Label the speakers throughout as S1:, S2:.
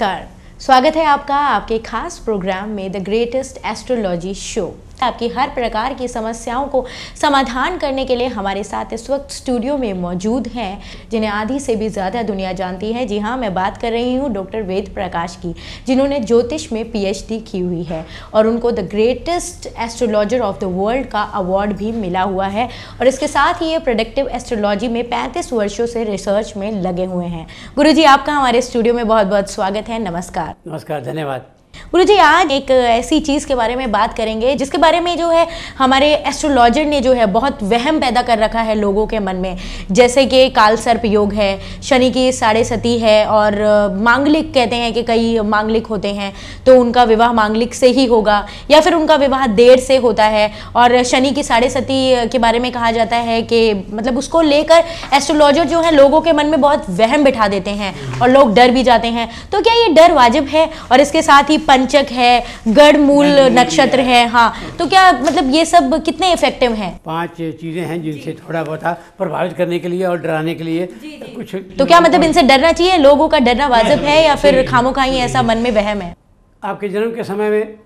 S1: नमस्कार, स्वागत है आपका आपके खास प्रोग्राम में द ग्रेटेस्ट एस्ट्रोलॉजी शो। आपकी हर प्रकार की समस्याओं को समाधान करने के लिए हमारे साथ इस वक्त स्टूडियो में मौजूद हैं, जिन्हें आधी से भी ज़्यादा दुनिया जानती है। जी हाँ, मैं बात कर रही हूँ डॉक्टर वेद प्रकाश की, जिन्होंने ज्योतिष में PhD की हुई है और उनको the greatest astrologer of the world का अवार्ड भी मिला हुआ है। और इसके साथ ही ये प्रेडिक्टिव एस्ट्रोलॉजी में 35 वर्षों से रिसर्च में लगे हुए हैं। गुरुजी, आपका हमारे स्टूडियो में बहुत बहुत स्वागत है। नमस्कार।
S2: नमस्कार, धन्यवाद।
S1: गुरुजी, आज एक ऐसी चीज़ के बारे में बात करेंगे जिसके बारे में जो है हमारे एस्ट्रोलॉजर ने जो है बहुत वहम पैदा कर रखा है लोगों के मन में, जैसे कि काल सर्प योग है, शनि की साढ़े सती है और मांगलिक कहते हैं कि कई मांगलिक होते हैं तो उनका विवाह मांगलिक से ही होगा या फिर उनका विवाह देर से होता है। और शनि की साढ़े सती के बारे में कहा जाता है कि मतलब उसको लेकर एस्ट्रोलॉजर जो है लोगों के मन में बहुत वहम बिठा देते हैं और लोग डर भी जाते हैं। तो क्या ये डर वाजिब है? और इसके साथ ही पंचक है, गढ़ मूल नक्षत्र है, हाँ, तो क्या मतलब ये सब कितने इफेक्टिव हैं?
S2: 5 चीज़ें हैं जिनसे थोड़ा बहुत प्रभावित करने के लिए और डराने के लिए कुछ।
S1: तो क्या मतलब इनसे डरना चाहिए? लोगों का डरना वाजिब है या फिर खामोखाई ऐसा मन में वहम है?
S2: आपके जन्म के समय में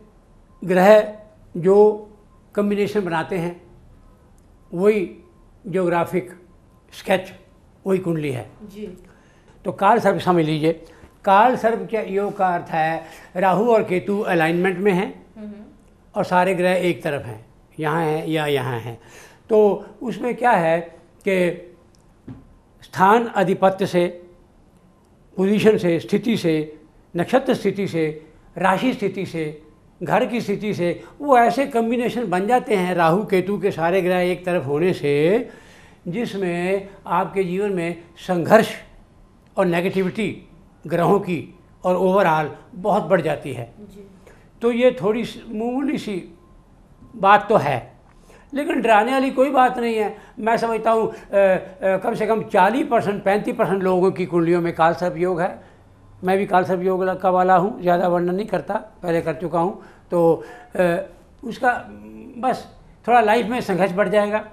S2: ग्रह जो कम्बिनेशन बनाते हैं वही ज्योग्राफिक स्केच, वही कुंडली है जी। तो काल सर्प समझ लीजिए। काल सर्प के योग का अर्थ है राहु और केतु अलाइनमेंट में हैं और सारे ग्रह एक तरफ हैं, यहाँ हैं या यहाँ हैं। तो उसमें क्या है कि स्थान अधिपत्य से, पोजीशन से, स्थिति से, नक्षत्र स्थिति से, राशि स्थिति से, घर की स्थिति से वो ऐसे कम्बिनेशन बन जाते हैं राहु केतु के सारे ग्रह एक तरफ होने से, जिसमें आपके जीवन में संघर्ष और नेगेटिविटी ग्रहों की और ओवरऑल बहुत बढ़ जाती है जी। तो ये थोड़ी मामूली सी बात तो है, लेकिन डराने वाली कोई बात नहीं है। मैं समझता हूँ कम से कम 40% 35% लोगों की कुंडलियों में काल सर्प योग है। मैं भी काल सर्प योग का वाला हूँ, ज़्यादा वर्णन नहीं करता, पहले कर चुका हूँ। तो उसका बस थोड़ा लाइफ में संघर्ष बढ़ जाएगा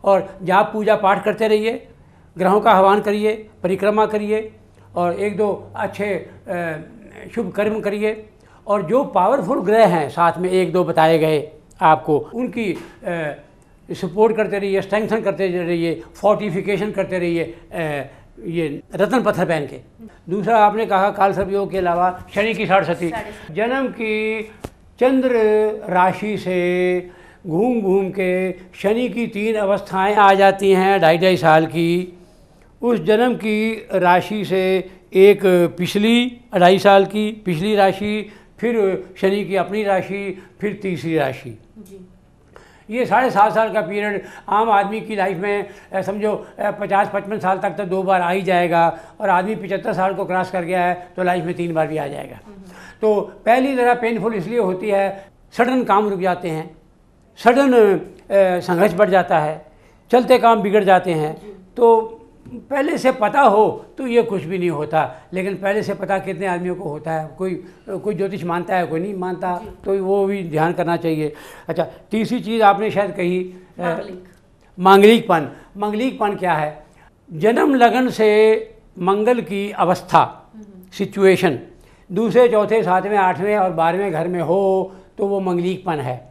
S2: और जाप पूजा पाठ करते रहिए, ग्रहों का आह्वान करिए, परिक्रमा करिए और 1-2 अच्छे शुभ कर्म करिए। और जो पावरफुल ग्रह हैं साथ में 1-2 बताए गए आपको, उनकी सपोर्ट करते रहिए, स्ट्रेंथन करते रहिए, फोर्टिफिकेशन करते रहिए ये रत्न पत्थर पहन के। दूसरा आपने कहा काल सर्प योग के अलावा शनि की साढ़े सती। जन्म की चंद्र राशि से घूम घूम के शनि की 3 अवस्थाएं आ जाती हैं 2.5 साल की। उस जन्म की राशि से एक पिछली 2.5 साल की पिछली राशि, फिर शनि की अपनी राशि, फिर तीसरी राशि जी। ये 7.5 साल का पीरियड आम आदमी की लाइफ में समझो 50-55 साल तक तो 2 बार आ ही जाएगा, और आदमी 75 साल को क्रॉस कर गया है तो लाइफ में 3 बार भी आ जाएगा। तो पहली ज़रा पेनफुल इसलिए होती है, सडन काम रुक जाते हैं, सडन संघर्ष बढ़ जाता है, चलते काम बिगड़ जाते हैं। तो पहले से पता हो तो ये कुछ भी नहीं होता, लेकिन पहले से पता कितने आदमियों को होता है? कोई ज्योतिष मानता है, कोई नहीं मानता, तो वो भी ध्यान करना चाहिए। अच्छा, तीसरी चीज़ आपने शायद कही मांगलिकपन। मांगलिकपन क्या है? जन्म लगन से मंगल की अवस्था, सिचुएशन दूसरे, चौथे, 7वें, 8वें और 12वें घर में हो तो वो मंगलिकपन है।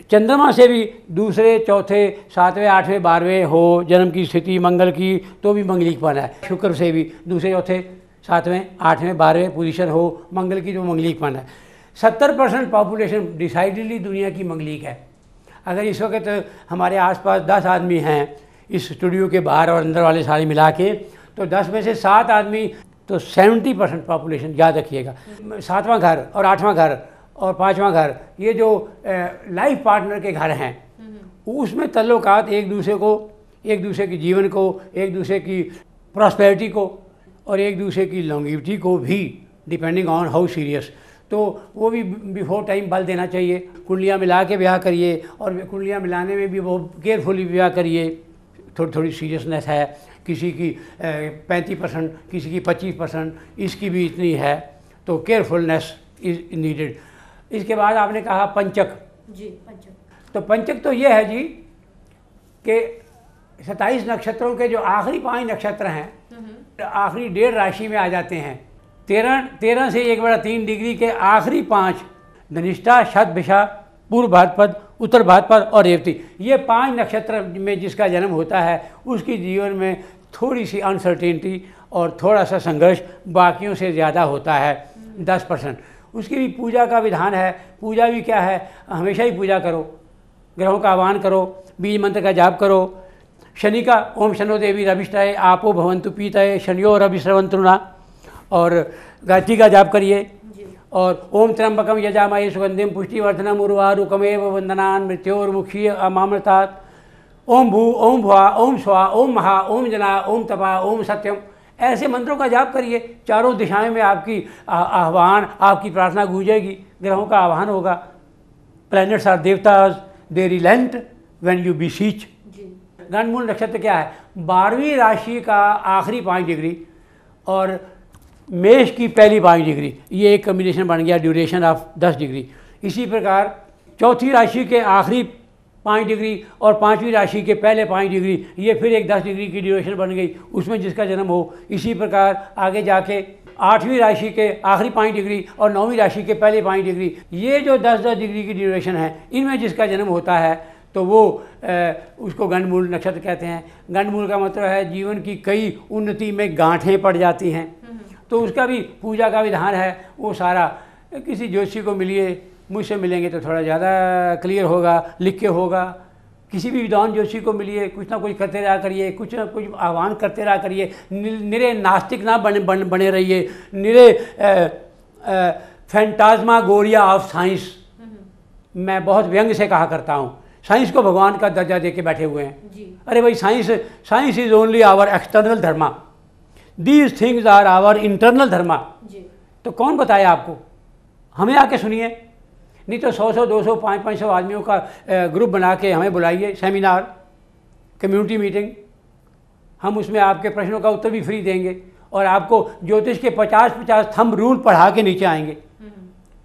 S2: चंद्रमा से भी दूसरे, चौथे, 7वें, 8वें, 12वें हो जन्म की स्थिति मंगल की तो भी मंगलिकपन है। शुक्र से भी दूसरे, चौथे, 7वें, 8वें, 12वें पोजीशन हो मंगल की तो मंगलिकपन है। 70% पॉपुलेशन डिसाइडली दुनिया की मंगलिक है। अगर इस वक्त हमारे आसपास 10 आदमी हैं इस स्टूडियो के बाहर और अंदर वाले सारे मिला के, तो 10 में से 7 आदमी, तो 70% पॉपुलेशन, याद रखिएगा। 7वां घर और 8वां घर और 5वां घर, ये जो लाइफ पार्टनर के घर हैं, उसमें तल्लुकात एक दूसरे के जीवन को, एक दूसरे की प्रॉस्पेरिटी को और एक दूसरे की लॉन्गिविटी को भी, डिपेंडिंग ऑन हाउ सीरियस, तो वो भी बिफोर टाइम बल देना चाहिए। कुंडलियाँ मिला के ब्याह करिए, और कुंडलियाँ मिलाने में भी वो केयरफुली ब्याह करिए। थोड़ी सीरियसनेस है, किसी की 35%, किसी की 25%, इसकी भी इतनी है, तो केयरफुलनेस इज नीडेड। इसके बाद आपने कहा पंचक जी। पंचक, तो पंचक तो ये है जी कि 27 नक्षत्रों के जो आखिरी 5 नक्षत्र हैं, आखिरी 1.5 राशि में आ जाते हैं। 13 से 1/3 डिग्री के आखिरी 5 धनिष्ठा, शतभिषा, पूर्व भाद्रपद, उत्तर भाद्रपद और रेवती, ये 5 नक्षत्र में जिसका जन्म होता है उसकी जीवन में थोड़ी सी अनसर्टेनिटी और थोड़ा सा संघर्ष बाकियों से ज़्यादा होता है, 10%। उसकी भी पूजा का विधान है। पूजा भी क्या है, हमेशा ही पूजा करो, ग्रहों का आह्वान करो, बीज मंत्र का जाप करो। शनि का ओम शनो देवी रविष्टाय आपो भवन्तु पीतये शनियो रविश्रवन्तुना, और गायत्री का जाप करिए। और ओम त्र्यंबकम यजामहे सुगंधिम पुष्टिवर्धनम उर्वारुकमेव वंदनान् मृत्योर्मुखी अमामृतात्। ओम भू, ओम भुआ, ओम स्वा, ओम महा, ओम जना, ओम तपा, ओम सत्यम, ऐसे मंत्रों का जाप करिए। चारों दिशाएं में आपकी आह्वान, आपकी प्रार्थना गूंजेगी, ग्रहों का आह्वान होगा। Planets are devatas, they relent when you beseech. गंडमूल नक्षत्र क्या है, 12वीं राशि का आखिरी 5 डिग्री और मेष की पहली 5 डिग्री, ये एक कम्बिनेशन बन गया, ड्यूरेशन ऑफ 10 डिग्री। इसी प्रकार चौथी राशि के आखिरी 5 डिग्री और 5वीं राशि के पहले 5 डिग्री, ये फिर एक 10 डिग्री की ड्यूरेशन बन गई, उसमें जिसका जन्म हो। इसी प्रकार आगे जाके 8वीं राशि के आखिरी 5 डिग्री और 9वीं राशि के पहले 5 डिग्री, ये जो 10-10 डिग्री की ड्यूरेशन है, इनमें जिसका जन्म होता है तो वो उसको गंडमूल नक्षत्र कहते हैं। गंडमूल का मतलब है जीवन की कई उन्नति में गांठें पड़ जाती हैं, तो उसका भी पूजा का विधान है। वो सारा किसी ज्योतिषी को मिलिए, मुझसे मिलेंगे तो थोड़ा ज़्यादा क्लियर होगा, लिख के होगा। किसी भी विद्वान ज्योतिषी को मिलिए, कुछ ना कुछ करते रहा करिए, कुछ ना कुछ आह्वान करते रहा करिए। निरे नास्तिक ना बने रहिए, निरे फैंटास्मागोरिया ऑफ साइंस। मैं बहुत व्यंग से कहा करता हूँ, साइंस को भगवान का दर्जा दे के बैठे हुए हैं। अरे भाई, science is only our external dharma, these things are our internal dharma. तो कौन बताया आपको, हमें आके सुनिए, नहीं तो 100-100, 200, 500 आदमियों का ग्रुप बना के हमें बुलाइए, सेमिनार, कम्युनिटी मीटिंग, हम उसमें आपके प्रश्नों का उत्तर भी फ्री देंगे और आपको ज्योतिष के 50-50 थंब रूल पढ़ा के नीचे आएंगे,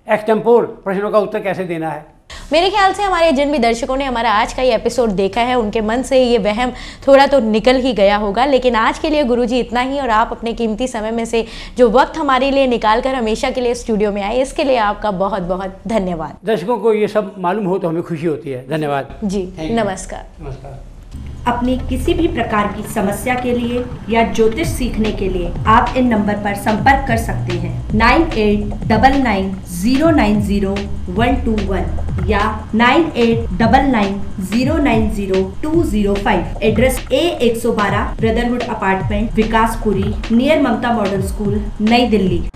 S2: एक्सटेम्पोर प्रश्नों का उत्तर कैसे देना है।
S1: मेरे ख्याल से हमारे जिन भी दर्शकों ने हमारा आज का ये एपिसोड देखा है, उनके मन से ये वहम थोड़ा तो निकल ही गया होगा। लेकिन आज के लिए गुरुजी इतना ही, और आप अपने कीमती समय में से जो वक्त हमारे लिए निकाल कर हमेशा के लिए स्टूडियो में आए, इसके लिए आपका बहुत बहुत धन्यवाद।
S2: दर्शकों को ये सब मालूम हो तो हमें खुशी होती है। धन्यवाद
S1: जी, नमस्कार।
S2: नमस्कार।
S3: अपनी किसी भी प्रकार की समस्या के लिए या ज्योतिष सीखने के लिए आप इन नंबर पर संपर्क कर सकते हैं 9899090121 या 9899090205। Address A112 brotherhood apartment, Vikaspuri, near Mamta model school, New Delhi.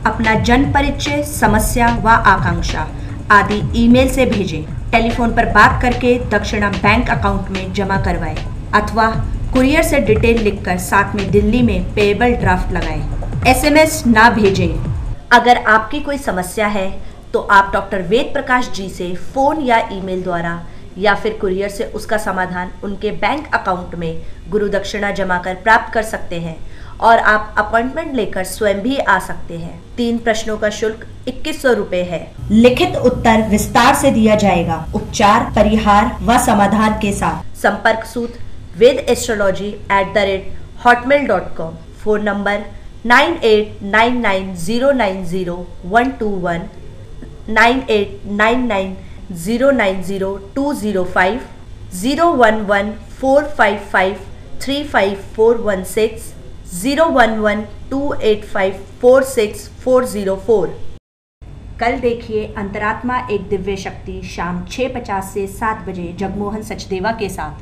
S3: अपना जन्म परिचय, समस्या व आकांक्षा आदि ईमेल से भेजें। टेलीफोन पर बात करके दक्षिणा बैंक अकाउंट में जमा करवाएं अथवा कुरियर से डिटेल लिखकर साथ में दिल्ली में पेएबल ड्राफ्ट लगाएं। SMS ना भेजें। अगर आपकी कोई समस्या है तो आप डॉक्टर वेद प्रकाश जी से फ़ोन या ईमेल द्वारा या फिर कुरियर से उसका समाधान उनके बैंक अकाउंट में गुरु दक्षिणा जमा कर प्राप्त कर सकते हैं और आप अपॉइंटमेंट लेकर स्वयं भी आ सकते हैं। 3 प्रश्नों का शुल्क 2100 रुपए है। लिखित उत्तर विस्तार से दिया जाएगा, उपचार, परिहार व समाधान के साथ। संपर्क सूत्र vedastrology@hotmail.com। Phone number 9899090121, 9899090205, 01145535416, 01128546404। कल देखिए अंतरात्मा एक दिव्य शक्ति शाम 6:50 से 7 बजे जगमोहन सचदेवा के साथ।